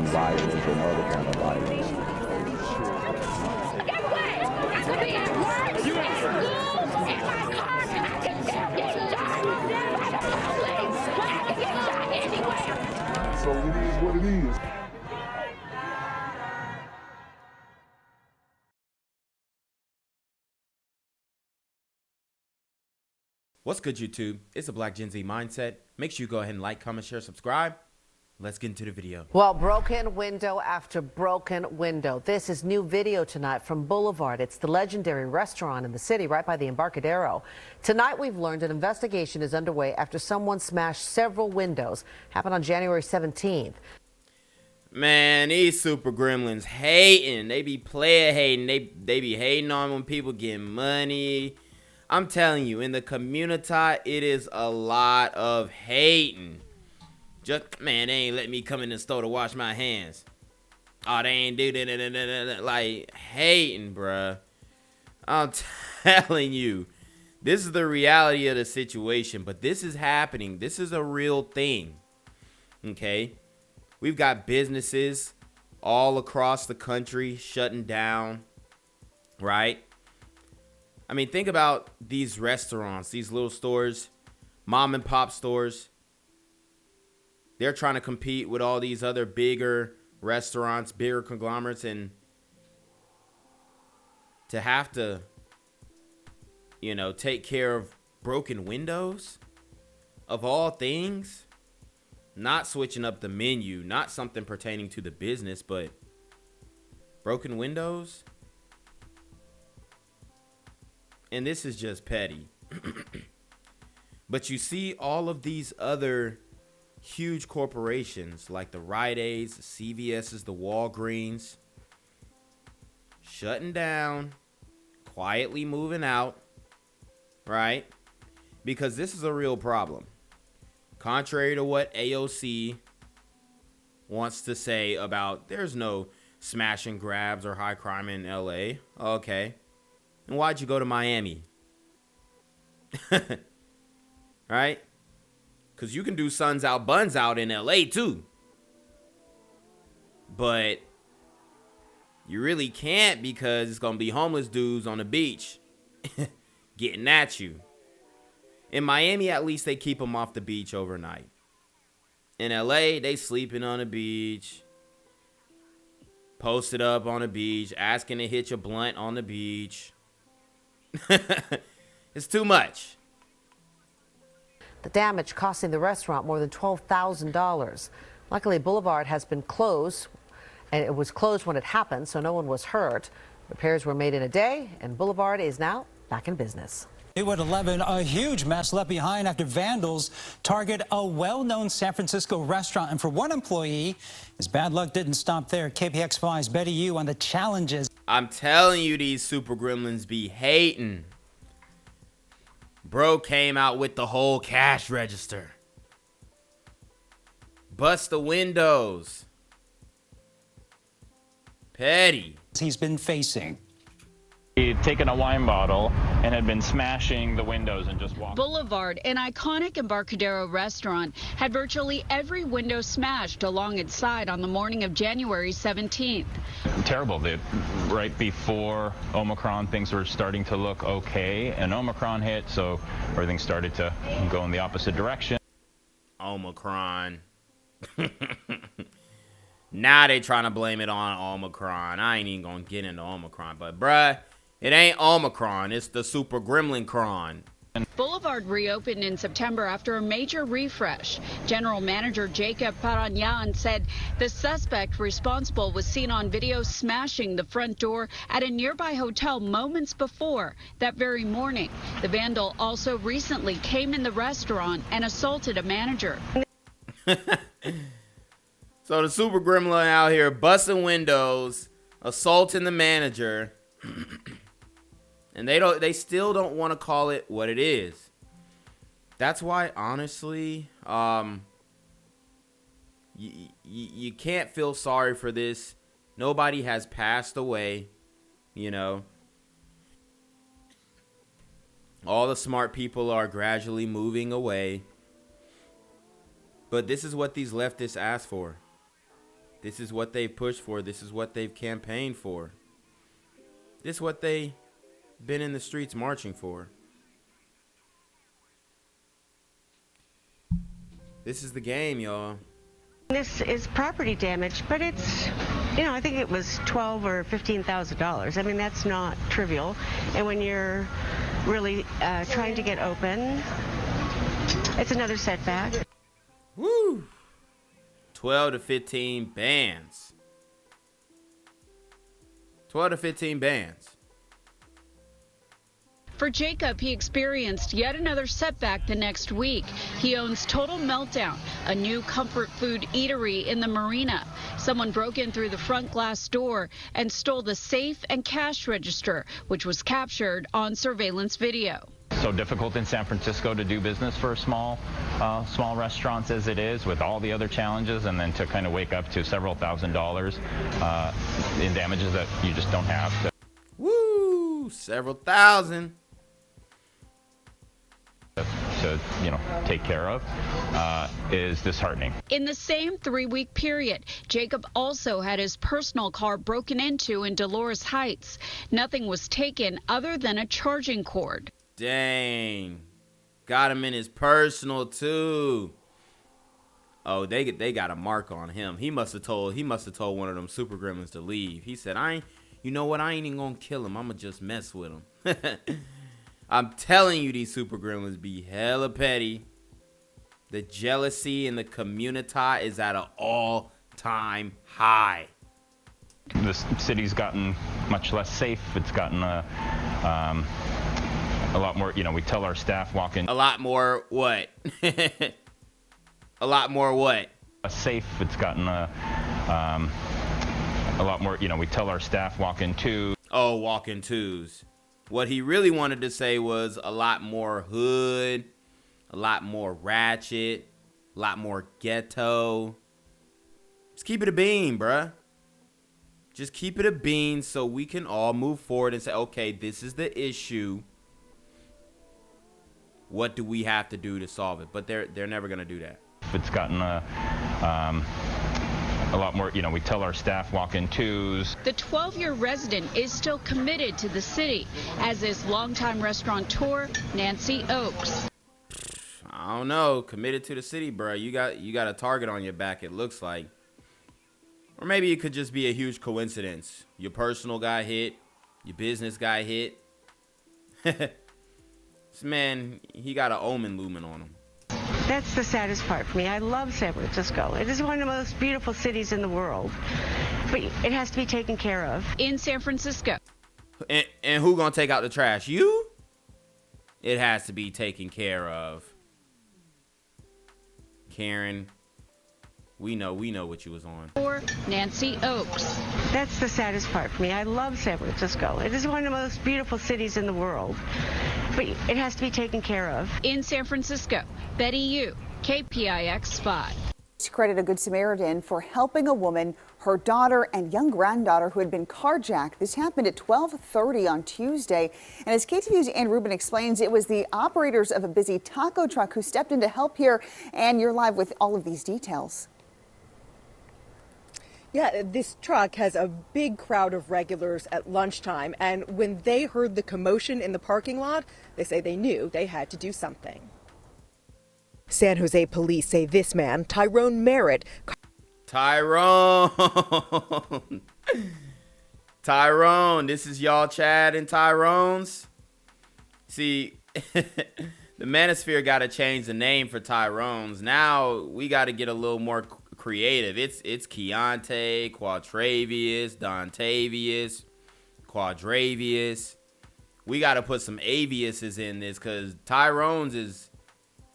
violence or no other kind of violence. Get away! I could be at work, at school, in my car, I can still get shot by the police, but I can get shot anywhere. So it is what it is. What's good, YouTube? It's the Black Gen Z Mindset. Make sure you go ahead and like, comment, share, subscribe. Let's get into the video. Well, broken window after broken window. This is new video tonight from Boulevard. It's the legendary restaurant in the city right by the Embarcadero. Tonight, we've learned an investigation is underway after someone smashed several windows. Happened on January 17th. Man, these super gremlins hating. They be player hating. They be hating on when people get money. I'm telling you, in the community, it is a lot of hating. Just, man, they ain't let me come in the store to wash my hands. Oh, they ain't do that. Like, hating, bruh. I'm telling you, this is the reality of the situation. But this is happening. This is a real thing. Okay? We've got businesses all across the country shutting down. Right? I mean, think about these restaurants, these little stores, mom and pop stores. They're trying to compete with all these other bigger restaurants, bigger conglomerates, and to have to, take care of broken windows, of all things, not switching up the menu, not something pertaining to the business, but broken windows. And this is just petty. But you see all of these other huge corporations like the Rite Aids, the CVS's, the Walgreens, shutting down, quietly moving out, right? Because this is a real problem. Contrary to what AOC wants to say about there's no smash and grabs or high crime in LA. Okay. And why'd you go to Miami? Right? Because you can do suns out, buns out in LA too. But you really can't because it's going to be homeless dudes on the beach getting at you. In Miami, at least they keep them off the beach overnight. In LA, they sleeping on the beach. Posted up on the beach. Asking to hit your blunt on the beach. It's too much. The damage costing the restaurant more than $12,000. Luckily, Boulevard has been closed, and it was closed when it happened, so no one was hurt. Repairs were made in a day, and Boulevard is now back in business. New at 11, a huge mess left behind after vandals target a well-known San Francisco restaurant. And for one employee, his bad luck didn't stop there. KPX5's Betty Yu on the challenges. I'm telling you, these super gremlins be hating. Bro came out with the whole cash register. Bust the windows. Petty. He's been facing. He'd taken a wine bottle and had been smashing the windows and just walking. Boulevard, an iconic Embarcadero restaurant, had virtually every window smashed along its side on the morning of January 17th. Terrible. Right before Omicron, things were starting to look okay, and Omicron hit, so everything started to go in the opposite direction. Omicron. Now they trying to blame it on Omicron. I ain't even gonna get into Omicron, but bruh, it ain't Omicron. It's the super gremlin cron. Boulevard reopened in September after a major refresh. General Manager Jacob Paranyan said the suspect responsible was seen on video smashing the front door at a nearby hotel moments before that very morning. The vandal also recently came in the restaurant and assaulted a manager. So the super gremlin out here busting windows, assaulting the manager, and they still don't want to call it what it is. That's why, honestly, you can't feel sorry for this. Nobody has passed away, All the smart people are gradually moving away. But this is what these leftists ask for. This is what they've pushed for. This is what they've campaigned for. This is what they been in the streets marching for. This is the game, y'all. This is property damage, but it's, I think it was $12,000 or $15,000. I mean, that's not trivial. And when you're really trying to get open, it's another setback. Woo! 12 to 15 bands. 12 to 15 bands. For Jacob, he experienced yet another setback the next week. He owns Total Meltdown, a new comfort food eatery in the marina. Someone broke in through the front glass door and stole the safe and cash register, which was captured on surveillance video. So difficult in San Francisco to do business for small restaurants as it is, with all the other challenges, and then to kind of wake up to several $1,000s in damages that you just don't have to. Woo! Several thousand. To take care of is disheartening. In the same 3-week period, Jacob also had his personal car broken into in Dolores Heights. Nothing was taken other than a charging cord. Dang. Got him in his personal too. Oh, they got a mark on him. He must have told one of them super gremlins to leave. He said, you know what? I ain't even gonna kill him. I'ma just mess with him. I'm telling you, these super gremlins be hella petty. The jealousy in the community is at an all-time high. The city's gotten much less safe. It's gotten a lot more, we tell our staff walk in. A lot more what? A lot more what? Safe. It's gotten a lot more, we tell our staff walk in twos. Oh, walk in twos. What he really wanted to say was a lot more hood, a lot more ratchet, a lot more ghetto. Just keep it a bean, bruh. Just keep it a bean so we can all move forward and say, okay, this is the issue. What do we have to do to solve it? But they're never going to do that. It's gotten a lot more, we tell our staff walk in twos. The 12-year resident is still committed to the city, as is longtime restaurateur Nancy Oakes. I don't know. Committed to the city, bro. You got a target on your back, it looks like. Or maybe it could just be a huge coincidence. Your personal got hit. Your business got hit. This man, he got an omen looming on him. That's the saddest part for me. I love San Francisco. It is one of the most beautiful cities in the world. But it has to be taken care of. In San Francisco. And who gonna take out the trash? You? It has to be taken care of. Karen, we know what you was on. Or Nancy Oakes. That's the saddest part for me. I love San Francisco. It is one of the most beautiful cities in the world. But it has to be taken care of. In San Francisco, Betty Yu, KPIX 5. To credit a Good Samaritan for helping a woman, her daughter and young granddaughter who had been carjacked. This happened at 12:30 on Tuesday. And as KTVU's Ann Rubin explains, it was the operators of a busy taco truck who stepped in to help here. And you're live with all of these details. Yeah, this truck has a big crowd of regulars at lunchtime, and when they heard the commotion in the parking lot, they say they knew they had to do something. San Jose police say this man, Tyrone Merritt. Tyrone, this is y'all Chad and Tyrone's. See, the Manosphere got to change the name for Tyrone's. Now we got to get a little more creative. It's Keontae, Quadravius, Dontavius, Quadravius. We got to put some Aviuses in this because Tyrone's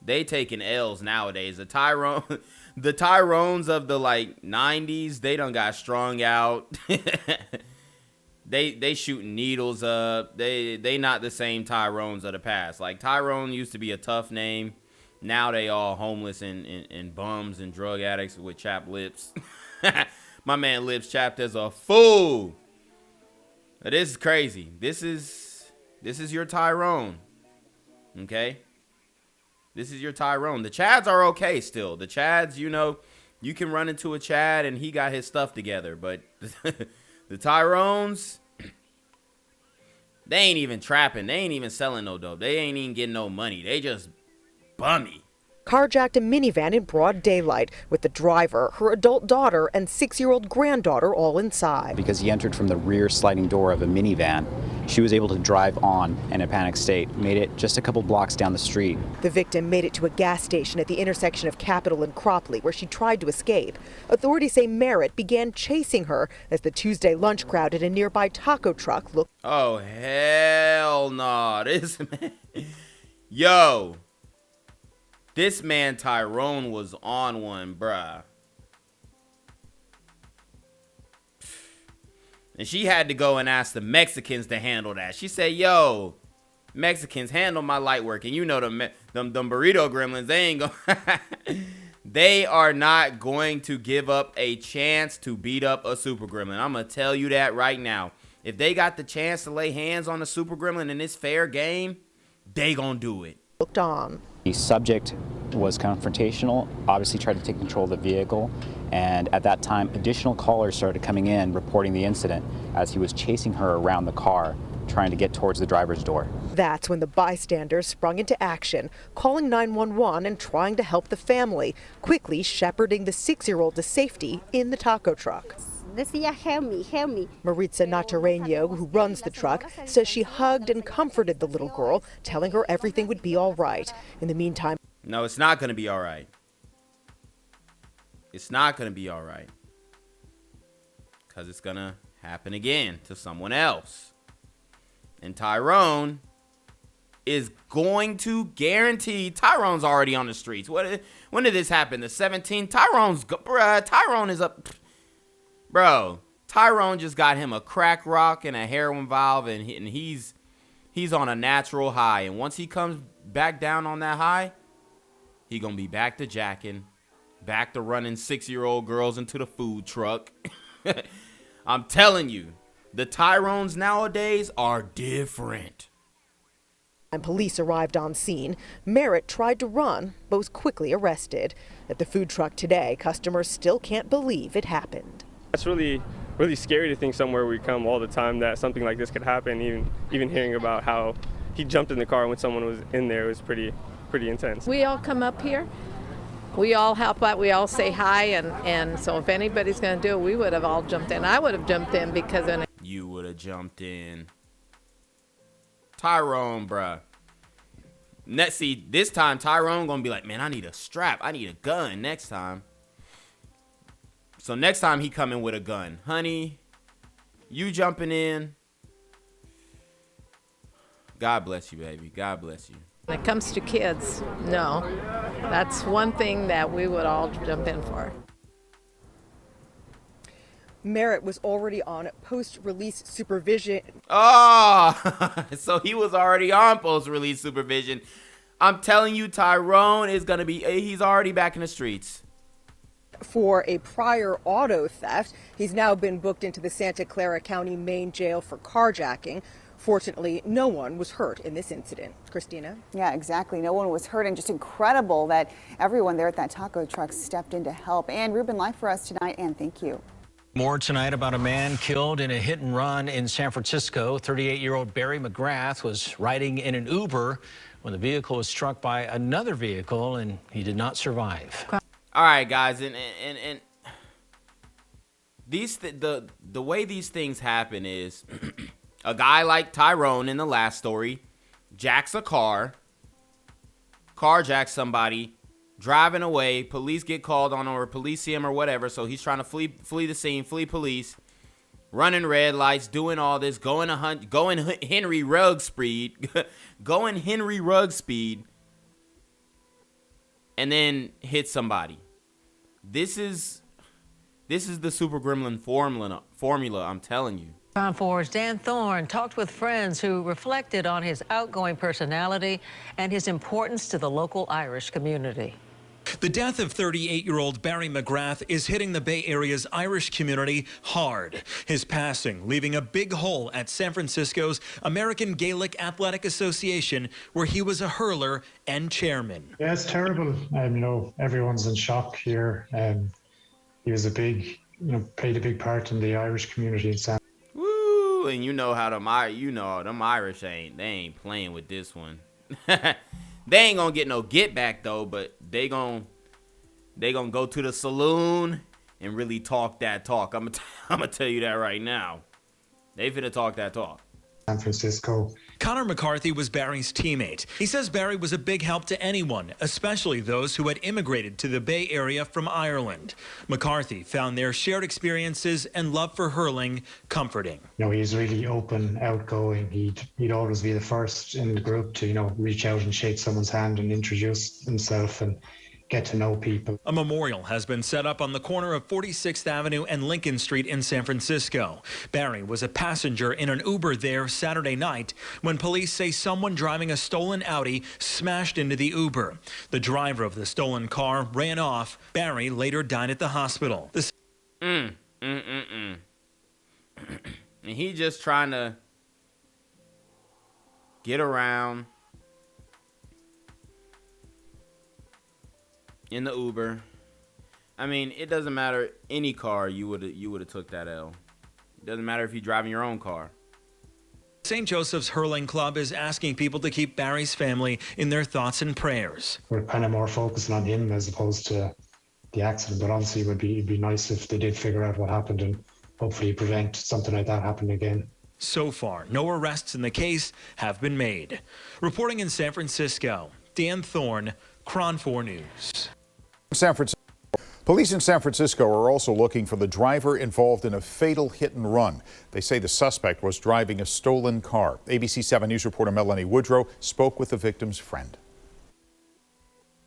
they taking L's nowadays. The Tyrones of the 90s, they done got strung out. They shooting needles up. They not the same Tyrones of the past. Like Tyrone used to be a tough name. Now they all homeless and bums and drug addicts with chapped lips. My man lips chapped as a fool. This is crazy. This is your Tyrone. Okay? This is your Tyrone. The Chads are okay still. The Chads, You can run into a Chad and he got his stuff together, but the Tyrones, they ain't even trapping. They ain't even selling no dope. They ain't even getting no money. They just bummy. Carjacked a minivan in broad daylight with the driver, her adult daughter, and 6-year-old granddaughter all inside. Because he entered from the rear sliding door of a minivan, she was able to drive on in a panic state, made it just a couple blocks down the street. The victim made it to a gas station at the intersection of Capitol and Cropley, where she tried to escape. Authorities say Merritt began chasing her as the Tuesday lunch crowd at a nearby taco truck looked. Oh, hell no. This man. Yo. This man Tyrone was on one, bruh. And she had to go and ask the Mexicans to handle that. She said, yo, Mexicans, handle my light work. And you know them burrito gremlins, they ain't gonna... They are not going to give up a chance to beat up a super gremlin. I'm going to tell you that right now. If they got the chance to lay hands on a super gremlin in this fair game, they gonna do it. Looked on. The subject was confrontational, obviously tried to take control of the vehicle, and at that time, additional callers started coming in reporting the incident as he was chasing her around the car, trying to get towards the driver's door. That's when the bystanders sprung into action, calling 911 and trying to help the family, quickly shepherding the 6-year-old to safety in the taco truck. Help me, help me. Maritza Natareno, who runs the truck, says she hugged and comforted the little girl, telling her everything would be all right. In the meantime... No, it's not going to be all right. It's not going to be all right. Because it's going to happen again to someone else. And Tyrone is going to guarantee... Tyrone's already on the streets. When did this happen? The 17th? Tyrone is up... Bro, Tyrone just got him a crack rock and a heroin valve, and he's on a natural high. And once he comes back down on that high, he gonna be back to jacking, back to running 6-year-old girls into the food truck. I'm telling you, the Tyrones nowadays are different. And police arrived on scene. Merritt tried to run, but was quickly arrested. At the food truck today, customers still can't believe it happened. It's really scary to think somewhere we come all the time that something like this could happen. Even hearing about how he jumped in the car when someone was in there was pretty intense. We all come up here. We all help out. We all say hi, and so if anybody's going to do it, we would have all jumped in. I would have jumped in because of... You would have jumped in. Tyrone, bruh. See, this time Tyrone gonna be like, man, I need a strap. I need a gun next time. So next time he coming with a gun. Honey, you jumping in. God bless you, baby. God bless you. When it comes to kids, no. That's one thing that we would all jump in for. Merritt was already on post-release supervision. Oh, so he was already on post-release supervision. I'm telling you, Tyrone is going to be, he's already back in the streets. For a prior auto theft. He's now been booked into the Santa Clara County main jail for carjacking. Fortunately, no one was hurt in this incident. Christina? Yeah, exactly. No one was hurt, and just incredible that everyone there at that taco truck stepped in to help. And Ruben, live for us tonight, and thank you. More tonight about a man killed in a hit and run in San Francisco. 38-year-old Barry McGrath was riding in an Uber when the vehicle was struck by another vehicle, and he did not survive. All right, guys, and these the way these things happen is a guy like Tyrone in the last story jacks a car, carjacks somebody, driving away. Police get called on, or police see him or whatever. So he's trying to flee the scene, flee police, running red lights, doing all this, going Henry Rugg speed, going Henry Rugg speed, and then hit somebody. This is the Super Gremlin formula. I'm telling you. Time 4's Dan Thorne talked with friends who reflected on his outgoing personality and his importance to the local Irish community. The death of 38-year-old Barry McGrath is hitting the Bay Area's Irish community hard. His passing leaving a big hole at San Francisco's American Gaelic Athletic Association, where he was a hurler and chairman. Yeah, it's terrible. You know, everyone's in shock here. He was played a big part in the Irish community in San. Woo! And you know how them Irish they ain't playing with this one. They ain't gonna get no get back though, but they gonna go to the saloon and really talk that talk. I'm gonna tell you that right now. They finna talk that talk. San Francisco. Connor McCarthy was Barry's teammate. He says Barry was a big help to anyone, especially those who had immigrated to the Bay Area from Ireland. McCarthy found their shared experiences and love for hurling comforting. He's really open, outgoing. He'd always be the first in the group to, reach out and shake someone's hand and introduce himself and get to know people. A memorial has been set up on the corner of 46th Avenue and Lincoln Street in San Francisco. Barry was a passenger in an Uber there Saturday night when police say someone driving a stolen Audi smashed into the Uber. The driver of the stolen car ran off. Barry later died at the hospital. And he just trying to get around in the Uber. I mean, it doesn't matter any car you would have took that L. It doesn't matter if you're driving your own car. St. Joseph's Hurling Club is asking people to keep Barry's family in their thoughts and prayers. We're kind of more focusing on him as opposed to the accident, but obviously it'd be nice if they did figure out what happened and hopefully prevent something like that happening again. So far, no arrests in the case have been made. Reporting in San Francisco, Dan Thorne, Cron 4 News. San Francisco. Police in San Francisco are also looking for the driver involved in a fatal hit and run. They say the suspect was driving a stolen car. ABC 7 News reporter Melanie Woodrow spoke with the victim's friend.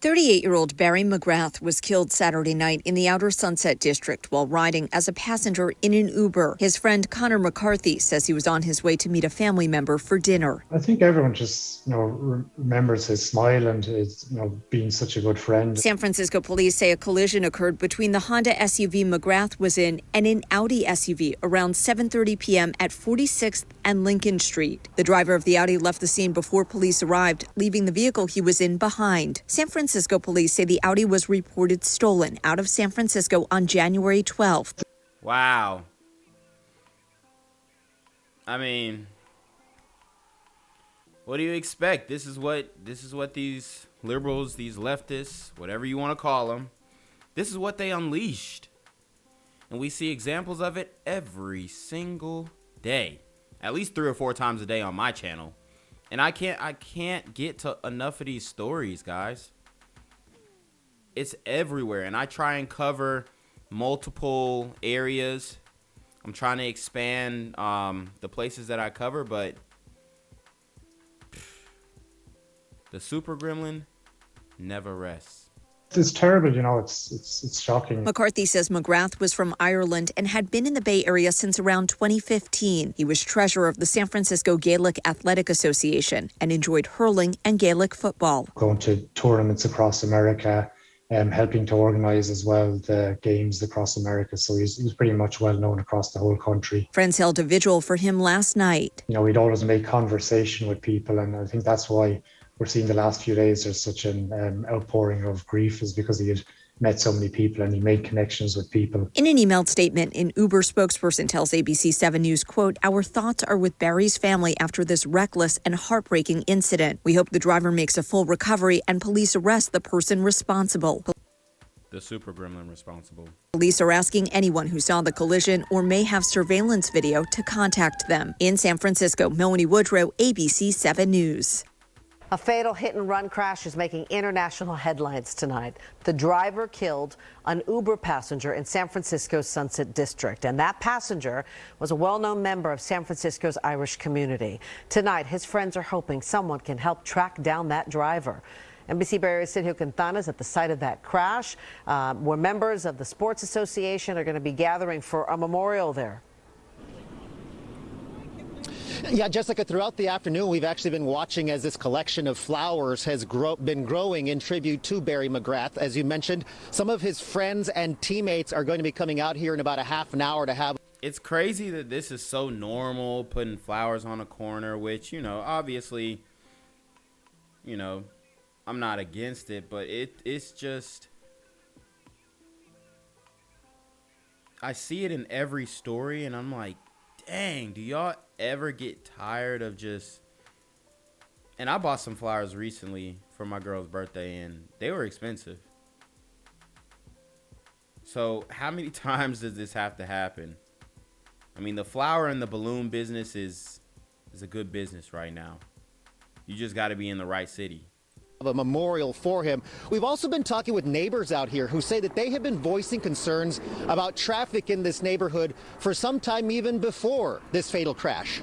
38-year-old Barry McGrath was killed Saturday night in the Outer Sunset District while riding as a passenger in an Uber. His friend Connor McCarthy says he was on his way to meet a family member for dinner. I think everyone just, remembers his smile and his, being such a good friend. San Francisco police say a collision occurred between the Honda SUV McGrath was in and an Audi SUV around 7:30 p.m. at 46th and Lincoln Street. The driver of the Audi left the scene before police arrived, leaving the vehicle he was in behind. San Francisco police say the Audi was reported stolen out of San Francisco on January 12th. Wow. I mean, what do you expect? This is what these liberals, these leftists, whatever you want to call them, this is what they unleashed. And we see examples of it every single day. At least 3 or 4 times a day on my channel. And I can't get to enough of these stories, guys. It's everywhere, and I try and cover multiple areas. I'm trying to expand the places that I cover, but the super gremlin never rests. It's terrible, it's shocking. McCarthy says McGrath was from Ireland and had been in the Bay Area since around 2015. He was treasurer of the San Francisco Gaelic Athletic Association and enjoyed hurling and Gaelic football. Going to tournaments across America, helping to organize as well the games across America. So he was pretty much well known across the whole country. Friends held a vigil for him last night. We'd always make conversation with people, and I think that's why we're seeing the last few days there's such an outpouring of grief, is because he had met so many people and he made connections with people. In an emailed statement, an Uber spokesperson tells ABC 7 News, quote, "Our thoughts are with Barry's family after this reckless and heartbreaking incident. We hope the driver makes a full recovery and police arrest the person responsible." The super gremlin responsible. Police are asking anyone who saw the collision or may have surveillance video to contact them. In San Francisco, Melanie Woodrow, ABC 7 News. A fatal hit-and-run crash is making international headlines tonight. The driver killed an Uber passenger in San Francisco's Sunset District, and that passenger was a well-known member of San Francisco's Irish community. Tonight, his friends are hoping someone can help track down that driver. NBC Bay Area Sergio Quintana is at the site of that crash, where members of the Sports Association are going to be gathering for a memorial there. Yeah, Jessica, throughout the afternoon, we've actually been watching as this collection of flowers has been growing in tribute to Barry McGrath. As you mentioned, some of his friends and teammates are going to be coming out here in about a half an hour to have... It's crazy that this is so normal, putting flowers on a corner, which, obviously, I'm not against it, but it's just... I see it in every story, and I'm like, dang, do y'all ever get tired of just... And I bought some flowers recently for my girl's birthday, and they were expensive. So how many times does this have to happen? I mean, the flower and the balloon business is a good business right now. You just got to be in the right city. Of a memorial for him. We've also been talking with neighbors out here who say that they have been voicing concerns about traffic in this neighborhood for some time, even before this fatal crash.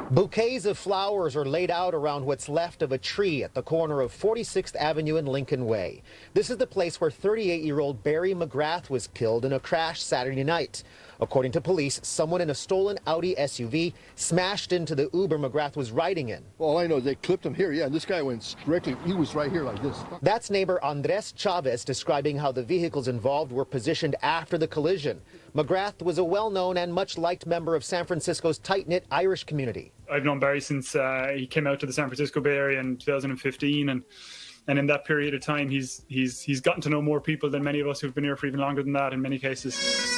Bouquets of flowers are laid out around what's left of a tree at the corner of 46th Avenue and Lincoln Way. This is the place where 38-year-old Barry McGrath was killed in a crash Saturday night. According to police, someone in a stolen Audi SUV smashed into the Uber McGrath was riding in. Well, all I know is they clipped him here. Yeah, and this guy went directly, he was right here like this. That's neighbor Andres Chavez describing how the vehicles involved were positioned after the collision. McGrath was a well-known and much-liked member of San Francisco's tight-knit Irish community. I've known Barry since he came out to the San Francisco Bay Area in 2015, and in that period of time, he's gotten to know more people than many of us who've been here for even longer than that in many cases.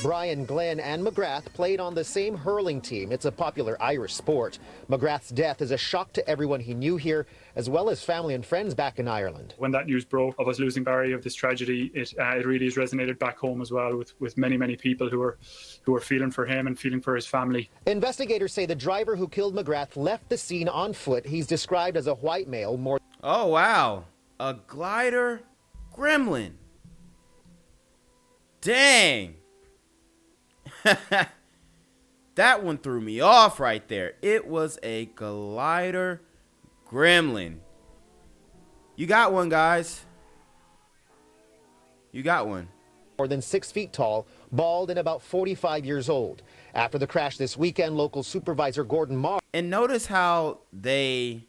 Brian, Glenn, and McGrath played on the same hurling team. It's a popular Irish sport. McGrath's death is a shock to everyone he knew here, as well as family and friends back in Ireland. When that news broke of us losing Barry, of this tragedy, it really has resonated back home as well with many people who are feeling for him and feeling for his family. Investigators say the driver who killed McGrath left the scene on foot. He's described as a white male. Oh, wow. A glider gremlin. Dang. That one threw me off right there. It was a glider gremlin. You got one, guys. You got one. More than 6 feet tall, bald, and about 45 years old. After the crash this weekend, local supervisor Gordon Marr. And notice how they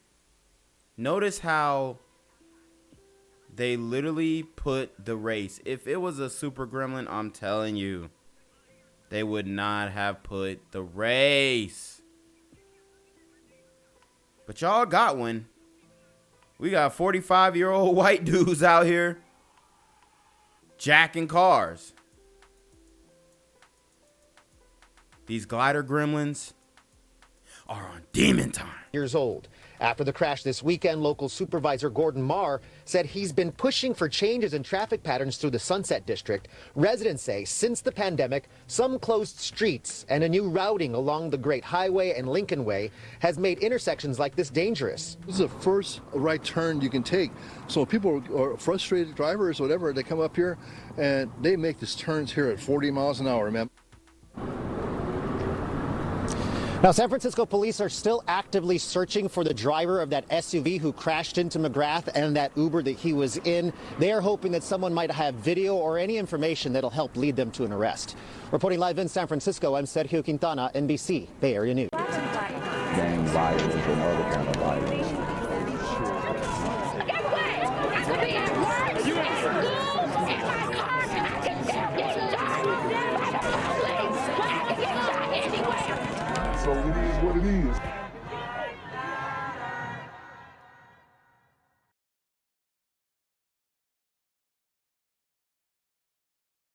literally put the race. If it was a super gremlin, I'm telling you, they would not have put the race. But y'all got one. We got 45-year-old white dudes out here jacking cars. These glider gremlins are on demon time. Years old. After the crash this weekend, local supervisor Gordon Marr said he's been pushing for changes in traffic patterns through the Sunset District. Residents say since the pandemic, some closed streets and a new routing along the Great Highway and Lincoln Way has made intersections like this dangerous. This is the first right turn you can take. So people are frustrated drivers, whatever, they come up here and they make these turns here at 40 miles an hour, man. Now, San Francisco police are still actively searching for the driver of that SUV who crashed into McGrath and that Uber that he was in. They are hoping that someone might have video or any information that'll help lead them to an arrest. Reporting live in San Francisco, I'm Sergio Quintana, NBC Bay Area News. Gang violence and other kind of violence. So it is what it is.